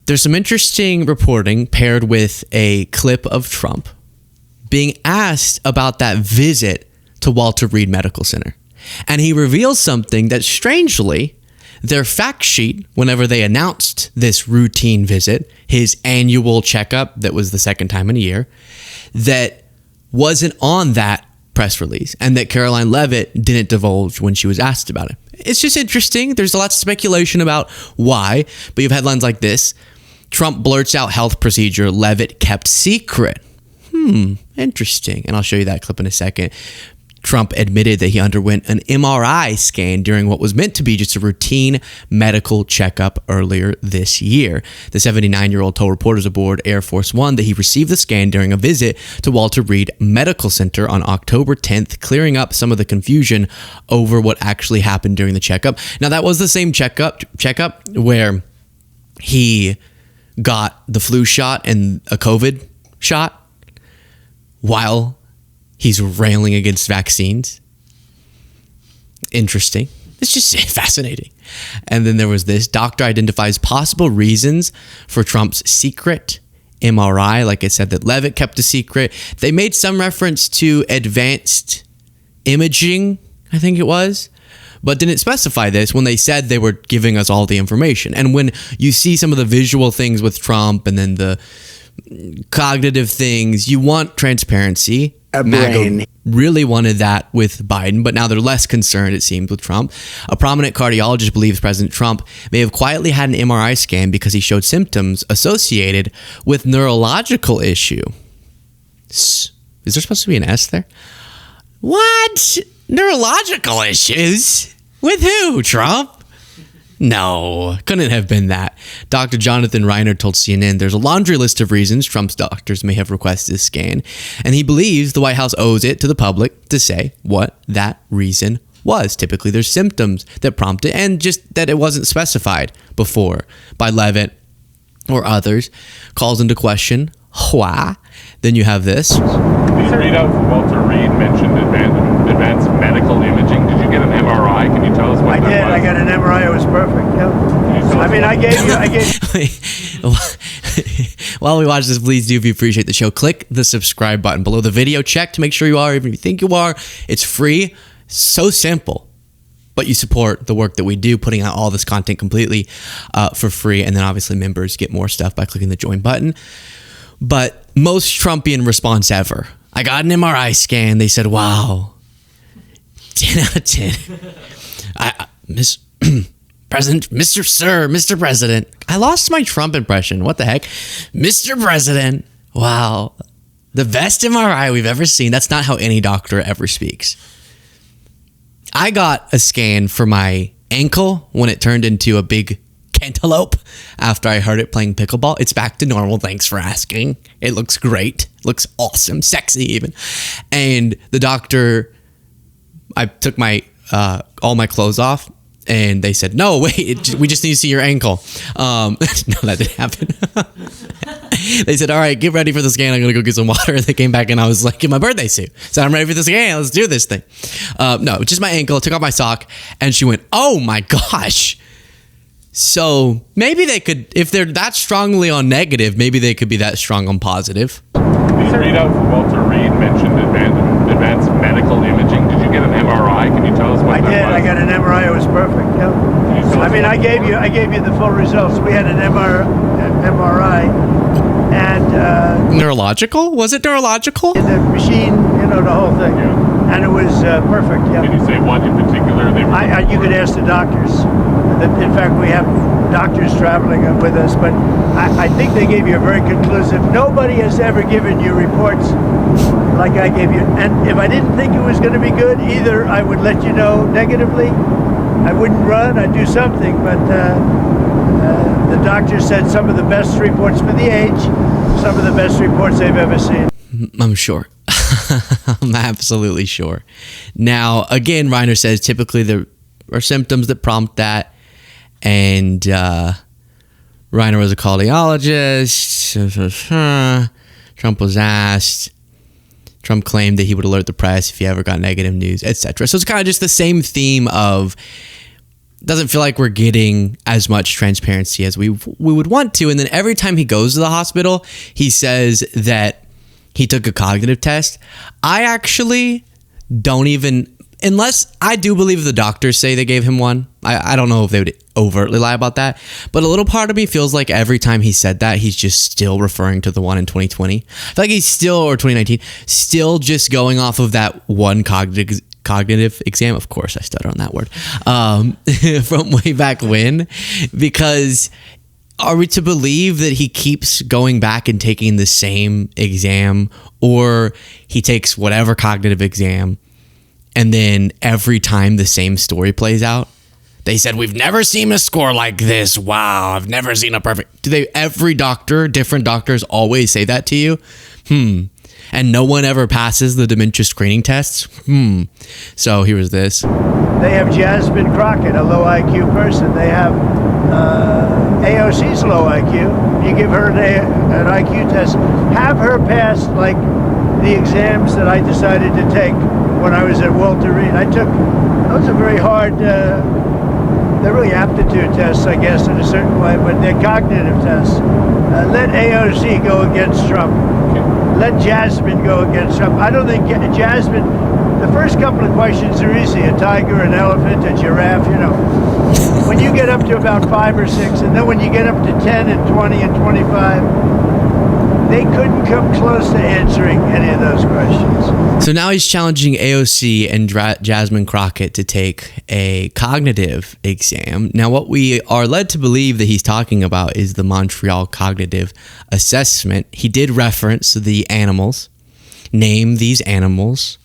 There's some interesting reporting paired with a clip of Trump being asked about that visit to Walter Reed Medical Center. And he reveals something that strangely, their fact sheet, whenever they announced this routine visit, his annual checkup that was the second time in a year, that wasn't on that press release and that Caroline Leavitt didn't divulge when she was asked about it. It's just interesting. There's lots of speculation about why, but you have headlines like this. Trump blurts out health procedure Leavitt kept secret. Interesting. And I'll show you that clip in a second. Trump admitted that he underwent an MRI scan during what was meant to be just a routine medical checkup earlier this year. The 79-year-old told reporters aboard Air Force One that he received the scan during a visit to Walter Reed Medical Center on October 10th, clearing up some of the confusion over what actually happened during the checkup. Now, that was the same checkup where he got the flu shot and a COVID shot while he's railing against vaccines. Interesting. It's just fascinating. And then there was this. Doctor identifies possible reasons for Trump's secret MRI. Like it said that Leavitt kept a secret. They made some reference to advanced imaging, I think it was, but didn't specify this when they said they were giving us all the information. And when you see some of the visual things with Trump and then the cognitive things, you want transparency. MAGA really wanted that with Biden, but now they're less concerned, it seems, with Trump. A prominent cardiologist believes President Trump may have quietly had an MRI scan because he showed symptoms associated with neurological issue. Is there supposed to be an S there? What? Neurological issues? With who, Trump? No, couldn't have been that. Dr. Jonathan Reiner told CNN there's a laundry list of reasons Trump's doctors may have requested a scan, and he believes the White House owes it to the public to say what that reason was. Typically, there's symptoms that prompt it, and just that it wasn't specified before by Leavitt or others calls into question why. Then you have this. The readout from Walter Reed mentioned advanced medical imaging. Did you get an MRI? Can you tell us what that was? I got an MRI. It was perfect. Yeah. I gave you. While we watch this, please do, if you appreciate the show, click the subscribe button below the video. Check to make sure you are, even if you think you are. It's free. So simple. But you support the work that we do, putting out all this content completely for free. And then obviously members get more stuff by clicking the join button. But most Trumpian response ever. I got an MRI scan. They said, wow, 10 out of 10. Mr. President. I lost my Trump impression. What the heck? Mr. President. Wow. The best MRI we've ever seen. That's not how any doctor ever speaks. I got a scan for my ankle when it turned into a big cantaloupe after I heard it playing pickleball. It's back to normal. Thanks for asking. It looks great. Looks awesome. Sexy even. And the doctor, I took my all my clothes off and they said, no, wait, we just need to see your ankle. No, that didn't happen. They said, all right, get ready for the scan. I'm going to go get some water. And they came back and I was like in my birthday suit. So I'm ready for the scan. Let's do this thing. No, just my ankle. I took off my sock and she went, oh my gosh. So maybe they could, if they're that strongly on negative, maybe they could be that strong on positive. The readout from Walter Reed mentioned advanced medical imaging. Did you get an MRI? Can you tell us what that was? I got an MRI. It was perfect. Yeah. I gave you the full results. We had an MRI and neurological? Was it neurological? In the machine, the whole thing. Yeah. And it was perfect. Yeah. Can you say what in particular they were? You could ask the doctors. In fact, we have doctors traveling with us, but I think they gave you a very conclusive. Nobody has ever given you reports like I gave you. And if I didn't think it was going to be good, either I would let you know negatively, I wouldn't run, I'd do something, but the doctor said some of the best reports for the age, some of the best reports they've ever seen. I'm sure. I'm absolutely sure. Now, again, Reiner says typically there are symptoms that prompt that. And Reiner was a cardiologist. Trump was asked. Trump claimed that he would alert the press if he ever got negative news, etc. So it's kind of just the same theme of doesn't feel like we're getting as much transparency as we would want to. And then every time he goes to the hospital, he says that he took a cognitive test. I actually don't even, unless I do believe the doctors say they gave him one. I don't know if they would overtly lie about that, but a little part of me feels like every time he said that, he's just still referring to the one in 2020. I feel like he's still, or 2019, still just going off of that one cognitive exam. Of course, I stutter on that word, from way back when, because are we to believe that he keeps going back and taking the same exam, or he takes whatever cognitive exam and then every time the same story plays out? They said, we've never seen a score like this. Wow, I've never seen a perfect. Every doctor, different doctors always say that to you? And no one ever passes the dementia screening tests? So here was this. They have Jasmine Crockett, a low IQ person. They have AOC's low IQ. You give her an IQ test. Have her pass like the exams that I decided to take when I was at Walter Reed. Those are very hard, they're really aptitude tests, I guess, in a certain way, but they're cognitive tests. Let AOC go against Trump. Let Jasmine go against Trump. I don't think Jasmine, the first couple of questions are easy. A tiger, an elephant, a giraffe, When you get up to about 5 or 6, and then when you get up to 10 and 20 and 25, they couldn't come close to answering any of those questions. So now he's challenging AOC and Jasmine Crockett to take a cognitive exam. Now, what we are led to believe that he's talking about is the Montreal Cognitive Assessment. He did reference the animals. Name these animals.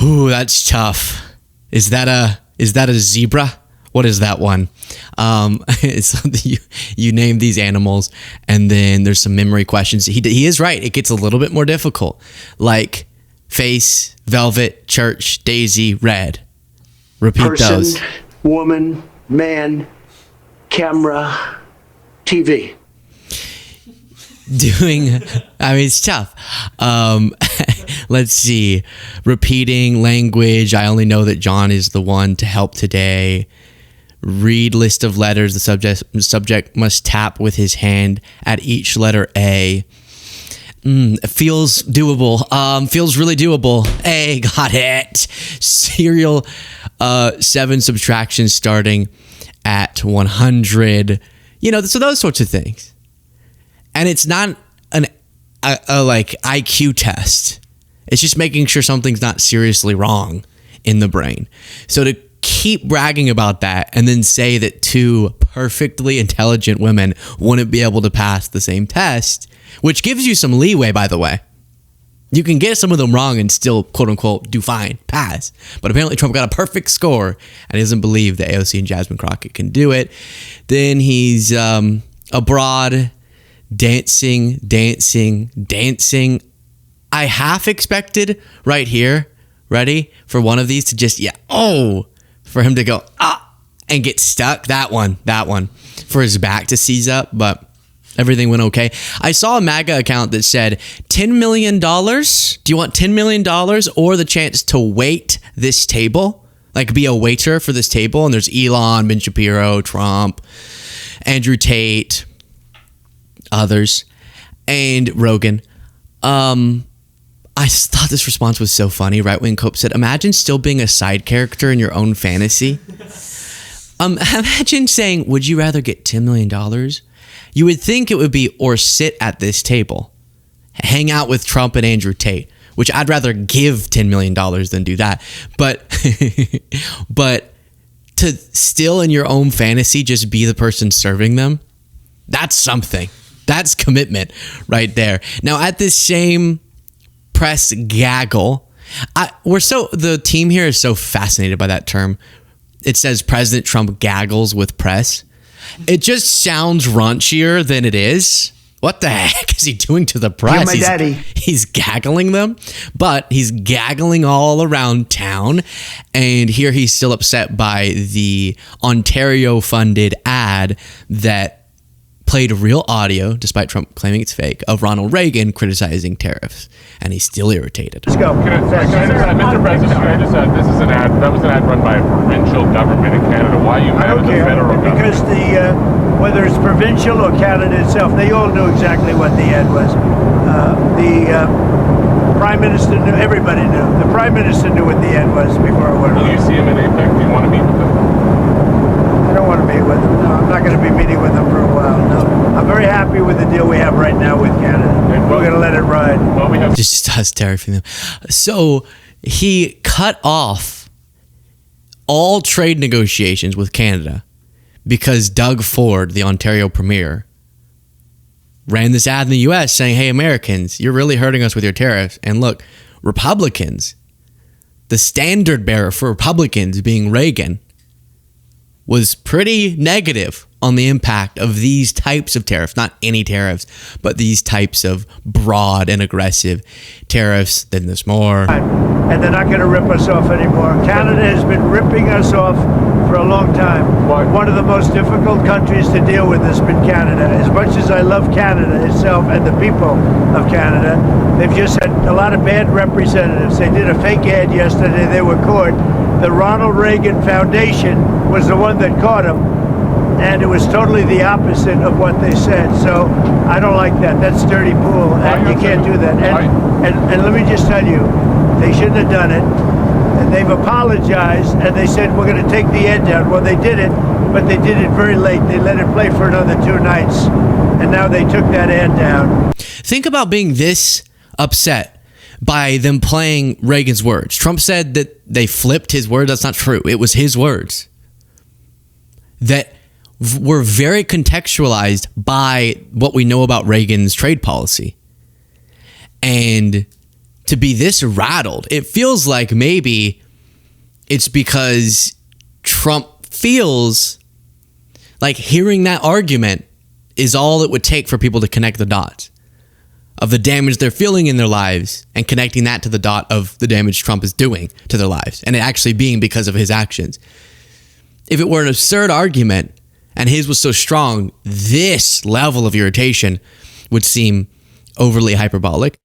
Ooh, that's tough. Is that a zebra? What is that one? So you name these animals, and then there's some memory questions. He is right. It gets a little bit more difficult, like face, velvet, church, daisy, red. Repeat person, those. Woman, man, camera, TV. It's tough. Let's see. Repeating language. I only know that John is the one to help today. Read list of letters. The subject must tap with his hand at each letter A. It feels doable. Feels really doable. A, got it. Serial 7 subtraction starting at 100. So those sorts of things. And it's not a like IQ test. It's just making sure something's not seriously wrong in the brain. So to keep bragging about that and then say that 2 perfectly intelligent women wouldn't be able to pass the same test, which gives you some leeway, by the way. You can get some of them wrong and still, quote unquote, do fine, pass. But apparently Trump got a perfect score and he doesn't believe that AOC and Jasmine Crockett can do it. Then he's abroad, dancing. I half expected right here, ready, for one of these to just, for him to go, and get stuck. That one, for his back to seize up, but everything went okay. I saw a MAGA account that said, $10 million? Do you want $10 million or the chance to wait this table? Like be a waiter for this table? And there's Elon, Ben Shapiro, Trump, Andrew Tate, others, and Rogan. I just thought this response was so funny. Right Wing Cope said, imagine still being a side character in your own fantasy. Imagine saying, would you rather get $10 million? You would think it would be, or sit at this table, hang out with Trump and Andrew Tate, which I'd rather give $10 million than do that. But, but to still in your own fantasy, just be the person serving them, that's something. That's commitment right there. Now at this same press gaggle, the team here is so fascinated by that term. It says President Trump gaggles with press. It just sounds raunchier than it is. What the heck is he doing to the press? You're my daddy. He's gaggling them, but he's gaggling all around town. And here he's still upset by the Ontario-funded ad that played real audio, despite Trump claiming it's fake, of Ronald Reagan criticizing tariffs, and he's still irritated. Let's go. Can I just add, Mr. President, can I just add, this is an ad, that was an ad run by a provincial government in Canada. Why are you mad at the federal government? Because whether it's provincial or Canada itself, they all knew exactly what the ad was. The Prime Minister knew, everybody knew. The Prime Minister knew what the ad was before it went on. Will you see him in APEC? Do you want to meet with him? I don't want to meet with him. No, I'm not going to be meeting with him for a while. No, I'm very happy with the deal we have right now with Canada. We're going to let it ride. Well, we have Just us tariffing them. So he cut off all trade negotiations with Canada because Doug Ford, the Ontario premier, ran this ad in the U.S. saying, hey, Americans, you're really hurting us with your tariffs. And look, Republicans, the standard bearer for Republicans being Reagan, was pretty negative on the impact of these types of tariffs, not any tariffs, but these types of broad and aggressive tariffs. Then there's more. And they're not going to rip us off anymore. Canada has been ripping us off for a long time. Why? One of the most difficult countries to deal with has been Canada. As much as I love Canada itself and the people of Canada, they've just had a lot of bad representatives. They did a fake ad yesterday. They were caught. The Ronald Reagan Foundation was the one that caught them, and it was totally the opposite of what they said. So I don't like that. That's dirty pool, and you can't do that. And let me just tell you, they shouldn't have done it. And they've apologized, and they said, we're going to take the ad down. Well, they did it, but they did it very late. They let it play for another 2 nights, and now they took that ad down. Think about being this upset by them playing Reagan's words. Trump said that they flipped his words. That's not true. It was his words that were very contextualized by what we know about Reagan's trade policy. And to be this rattled, it feels like maybe it's because Trump feels like hearing that argument is all it would take for people to connect the dots of the damage they're feeling in their lives and connecting that to the dot of the damage Trump is doing to their lives and it actually being because of his actions. If it were an absurd argument and his was so strong, this level of irritation would seem overly hyperbolic.